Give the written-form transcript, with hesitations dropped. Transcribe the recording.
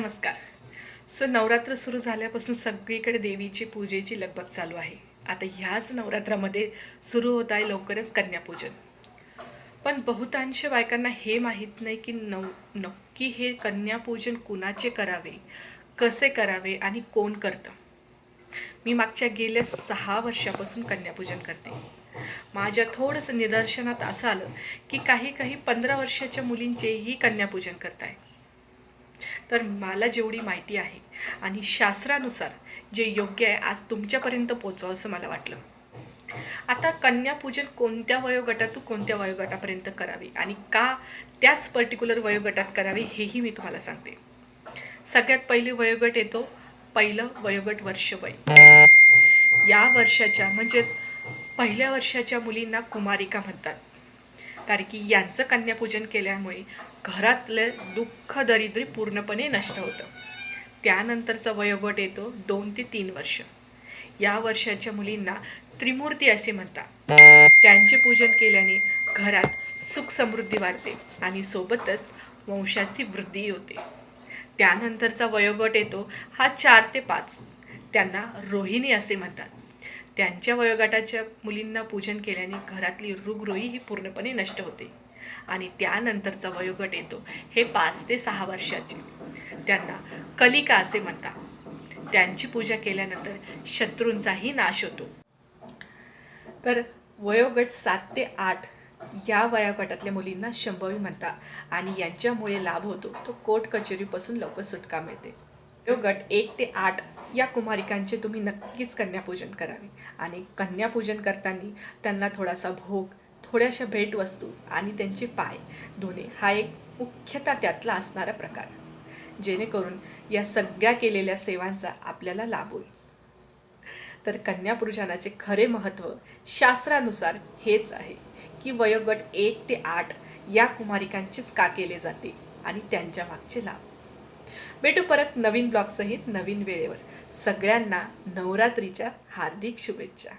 नमस्कार. नवरात्र सुरू झाल्यापासून सगळीकडे देवीची पूजेची लगबग चालू आहे. आता ह्याच नवरात्रामध्ये सुरू होत आहे लवकरच कन्यापूजन. पण बहुतांश बायकांना हे माहीत नाही की नक्की हे कन्यापूजन कुणाचे करावे, कसे करावे आणि कोण करतं. मी मागच्या गेल्या 6 वर्षापासून कन्यापूजन करते. माझ्या थोडंसं निदर्शनात असं आलं की काही 15 वर्षाच्या मुलींचेही कन्यापूजन करताय. तर मला जेवढी माहिती आहे आणि शास्त्रानुसार जे योग्य आहे आज तुमच्यापर्यंत पोहोचावं असं मला वाटलं. आता कन्यापूजन कोणत्या वयोगटातून कोणत्या वयोगटापर्यंत करावे आणि का त्याच पर्टिक्युलर वयोगटात करावे हेही मी तुम्हाला सांगते. सगळ्यात पहिले वयोगट येतो, पहिलं वयोगट वर्ष वय. या वर्षाच्या म्हणजे पहिल्या वर्षाच्या मुलींना कुमारिका म्हणतात, कारण की यांचं कन्यापूजन केल्यामुळे घरातलं दुःख दरिद्री पूर्णपणे नष्ट होतं. त्यानंतरचा वयोगट येतो 2 ते 3 वर्ष. या वर्षाच्या मुलींना त्रिमूर्ती असे म्हणतात. त्यांचे पूजन केल्याने घरात सुख समृद्धी वाढते आणि सोबतच वंशाची वृद्धी होते. त्यानंतरचा वयोगट येतो हा 4 ते 5. त्यांना रोहिणी असे म्हणतात. त्यांच्या वयोगटाच्या मुलींना पूजन केल्याने घरातली रोगराई ही पूर्णपणे नष्ट होते. आणि त्यानंतरचा वयोगट येतो हे 5 ते 6 वर्षाचे. त्यांना कलिका असे म्हणतात. त्यांची पूजा केल्यानंतर शत्रूंचाही नाश होतो. तर वयोगट 7 ते 8 या वयोगटातल्या मुलींना शंभवी म्हणतात आणि यांच्यामुळे लाभ होतो तो कोर्ट कचेरीपासून लवकर सुटका मिळते. वयोगट 1 ते 8 या कुमारिकांचे तुम्ही नक्कीच कन्यापूजन करावे आणि कन्यापूजन करताना त्यांना थोडासा भोग, थोड्याशा भेटवस्तू आणि त्यांचे पाय धुणे हा एक मुख्यतः त्यातला असणारा प्रकार, जेणेकरून या सगळ्या केलेल्या सेवांचा आपल्याला लाभ होईल. तर कन्यापूजनाचे खरे महत्त्व शास्त्रानुसार हेच आहे की वयोगट 1 ते 8 या कुमारिकांचेच का केले जाते आणि त्यांच्या मागचे लाभ. भेटू परत नवीन ब्लॉगसहित नवीन वेळेवर. सगळ्यांना नवरात्रीच्या हार्दिक शुभेच्छा.